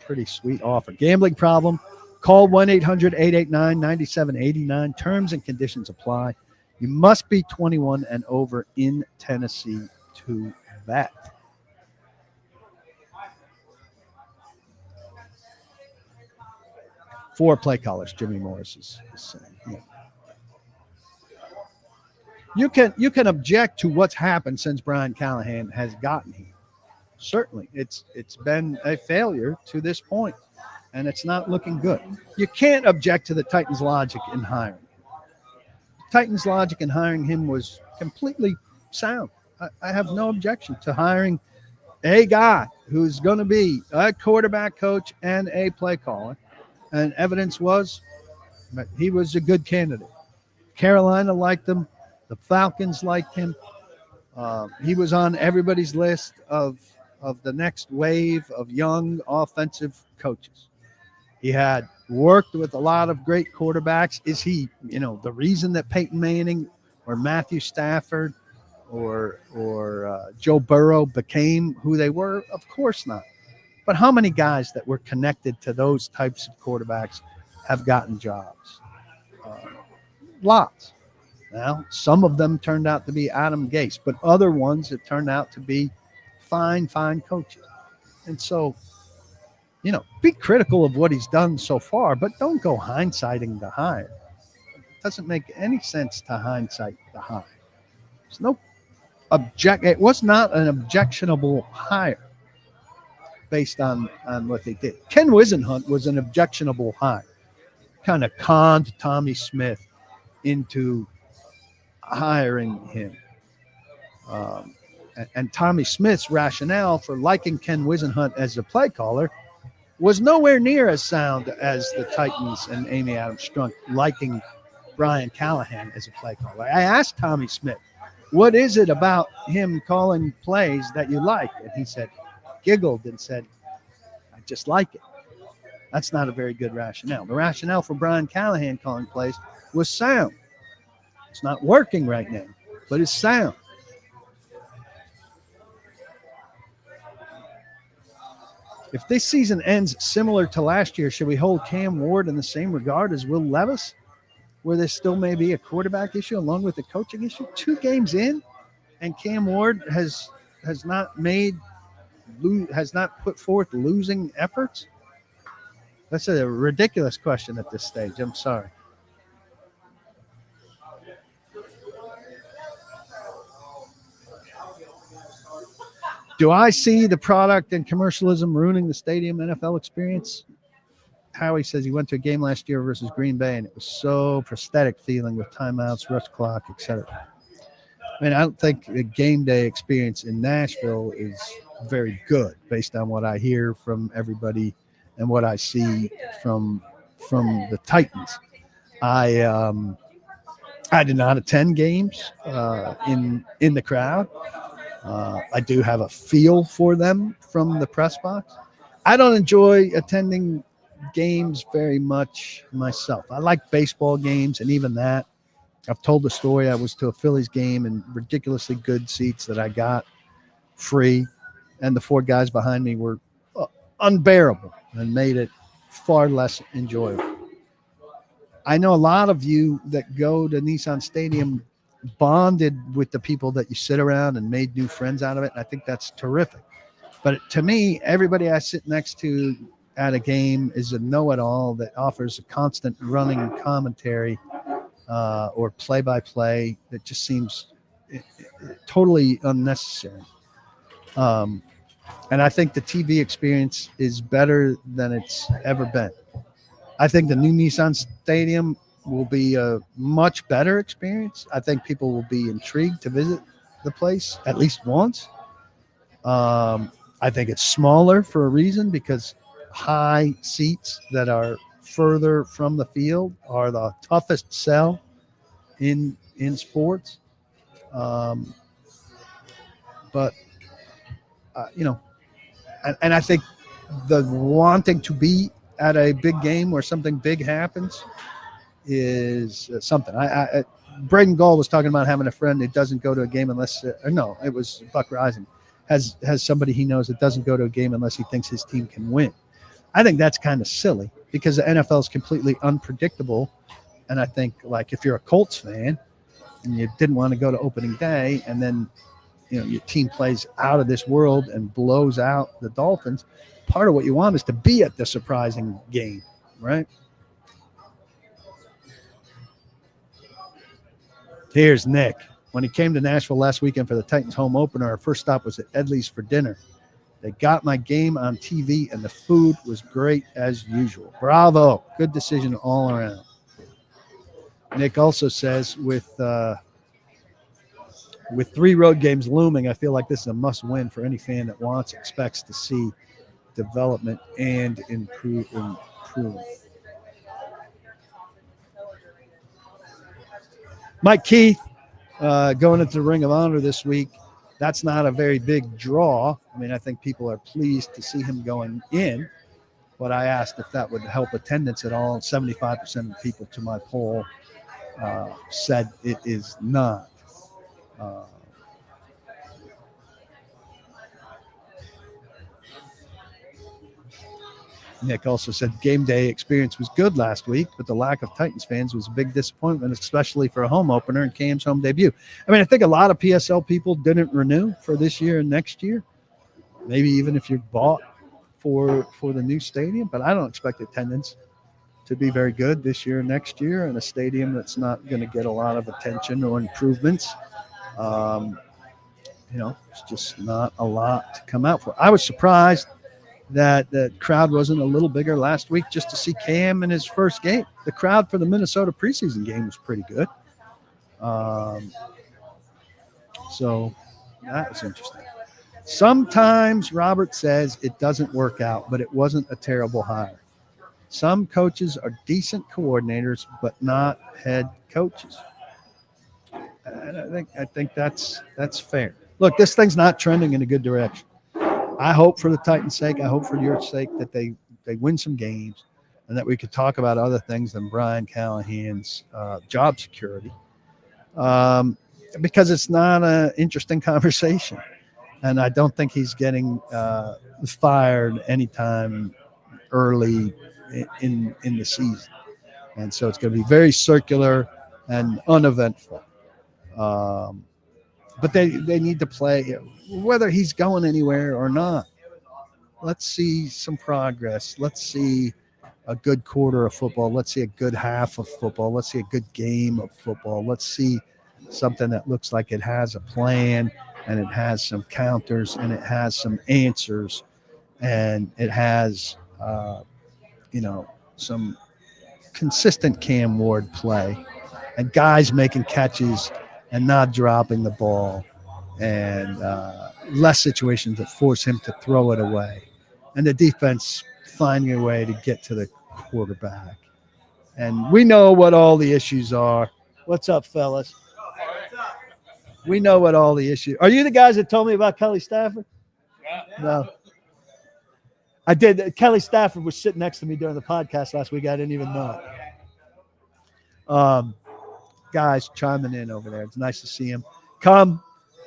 Pretty sweet offer. Gambling problem? Call 1-800-889-9789. Terms and conditions apply. You must be 21 and over in Tennessee to bet. Four play callers, Jimmy Morris is saying. Yeah. You can object to what's happened since Brian Callahan has gotten here. Certainly, it's been a failure to this point, and it's not looking good. You can't object to the Titans' logic in hiring. Titans' logic in hiring him was completely sound. I have no objection to hiring a guy who's going to be a quarterback coach and a play caller, and evidence was that he was a good candidate. Carolina liked him. The Falcons liked him. He was on everybody's list of the next wave of young offensive coaches. He had worked with a lot of great quarterbacks. Is he, the reason that Peyton Manning or Matthew Stafford or Joe Burrow became who they were? Of course not. But how many guys that were connected to those types of quarterbacks have gotten jobs? Lots. Now, some of them turned out to be Adam Gase, but other ones have turned out to be fine coaches. And so, be critical of what he's done so far, but don't go hindsighting the hire. It doesn't make any sense to hindsight the hire. There's no it was not an objectionable hire based on what they did. Ken Wisenhunt was an objectionable hire. Kind of conned Tommy Smith into hiring him. And Tommy Smith's rationale for liking Ken Wisenhunt as a play caller was nowhere near as sound as the Titans and Amy Adams Strunk liking Brian Callahan as a play caller. I asked Tommy Smith, what is it about him calling plays that you like? And he giggled and said, I just like it. That's not a very good rationale. The rationale for Brian Callahan calling plays was sound. It's not working right now, but it's sound. If this season ends similar to last year, should we hold Cam Ward in the same regard as Will Levis, where there still may be a quarterback issue along with the coaching issue? 2 games in, and Cam Ward has not put forth losing efforts? That's a ridiculous question at this stage. I'm sorry. Do I see the product and commercialism ruining the stadium NFL experience? Howie says he went to a game last year versus Green Bay, and it was so prosthetic feeling with timeouts, rush clock, etc. I mean, I don't think the game day experience in Nashville is very good based on what I hear from everybody and what I see from the Titans. I did not attend games in the crowd. I do have a feel for them from the press box. I don't enjoy attending games very much myself. I like baseball games, and even that, I've told the story. I was to a Phillies game in ridiculously good seats that I got free, and the four guys behind me were unbearable and made it far less enjoyable. I know a lot of you that go to Nissan Stadium bonded with the people that you sit around and made new friends out of it. And I think that's terrific. But to me, everybody I sit next to at a game is a know-it-all that offers a constant running commentary or play-by-play that just seems totally unnecessary. And I think the TV experience is better than it's ever been. I think the new Nissan Stadium will be a much better experience. I think people will be intrigued to visit the place at least once. I think it's smaller for a reason, because high seats that are further from the field are the toughest sell in sports. But you know, and I think the wanting to be at a big game where something big happens is something. Braden Gall was talking about having a friend that doesn't go to a game unless, no, it was Buck Rising, has somebody he knows that doesn't go to a game unless he thinks his team can win. I think that's kind of silly, because the NFL is completely unpredictable. And I think, like, if you're a Colts fan and you didn't want to go to opening day, and then your team plays out of this world and blows out the Dolphins, part of what you want is to be at the surprising game, right? Here's Nick. When he came to Nashville last weekend for the Titans home opener, our first stop was at Edley's for dinner. They got my game on TV, and the food was great as usual. Bravo. Good decision all around. Nick also says, with 3 road games looming, I feel like this is a must-win for any fan that expects to see development and improve. Mike Keith going into the Ring of Honor this week. That's not a very big draw. I mean, I think people are pleased to see him going in, but I asked if that would help attendance at all. 75% of the people to my poll said it is not. Nick also said game day experience was good last week, but the lack of Titans fans was a big disappointment, especially for a home opener and Cam's home debut. I mean, I think a lot of PSL people didn't renew for this year and next year, maybe even if you're bought for the new stadium, but I don't expect attendance to be very good this year and next year in a stadium that's not going to get a lot of attention or improvements. It's just not a lot to come out for. I was surprised that the crowd wasn't a little bigger last week just to see Cam in his first game. The crowd for the Minnesota preseason game was pretty good. So that was interesting. Sometimes Robert says it doesn't work out, but it wasn't a terrible hire. Some coaches are decent coordinators, but not head coaches. And I think that's fair. Look, this thing's not trending in a good direction. I hope for the Titans' sake, I hope for your sake that they win some games and that we could talk about other things than Brian Callahan's job security, because it's not an interesting conversation. And I don't think he's getting fired anytime early in the season. And so it's going to be very circular and uneventful. But they need to play, whether he's going anywhere or not. Let's see some progress. Let's see a good quarter of football. Let's see a good half of football. Let's see a good game of football. Let's see something that looks like it has a plan, and it has some counters, and it has some answers, and it has, some consistent Cam Ward play, and guys making catches and not dropping the ball, and less situations that force him to throw it away, and the defense finding a way to get to the quarterback. And we know what all the issues are. What's up, fellas? We know what all the issues. Are you the guys that told me about Kelly Stafford? No. I did. Kelly Stafford was sitting next to me during the podcast last week. I didn't even know it. Guys chiming in over there. It's nice to see him. Come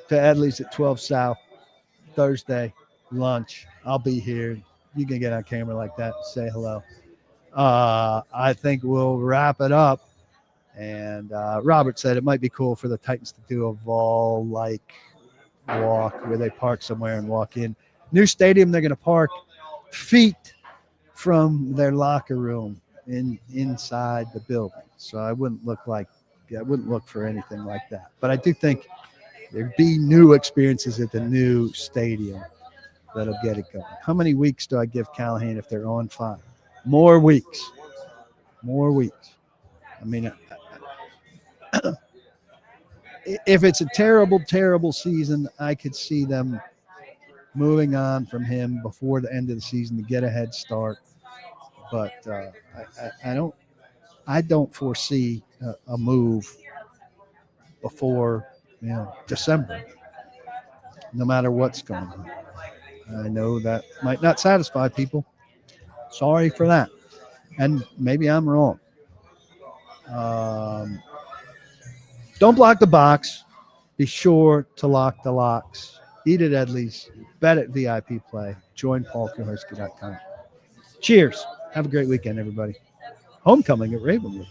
to Edley's at 12 South Thursday lunch. I'll be here. You can get on camera like that and say hello. I think we'll wrap it up. And Robert said it might be cool for the Titans to do a Vol-like walk where they park somewhere and walk in. New stadium, they're going to park feet from their locker room inside the building. So I wouldn't look for anything like that. But I do think there'd be new experiences at the new stadium that'll get it going. How many weeks do I give Callahan if they're on 5? More weeks. I mean, if it's a terrible, terrible season, I could see them moving on from him before the end of the season to get a head start. But I don't foresee a move before December, no matter what's going on. I know that might not satisfy people. Sorry for that. And maybe I'm wrong. Don't block the box. Be sure to lock the locks. Eat at Edley's. Bet at VIP Play. Join PaulKuharsky.com. Cheers. Have a great weekend, everybody. Homecoming at Ravenwood.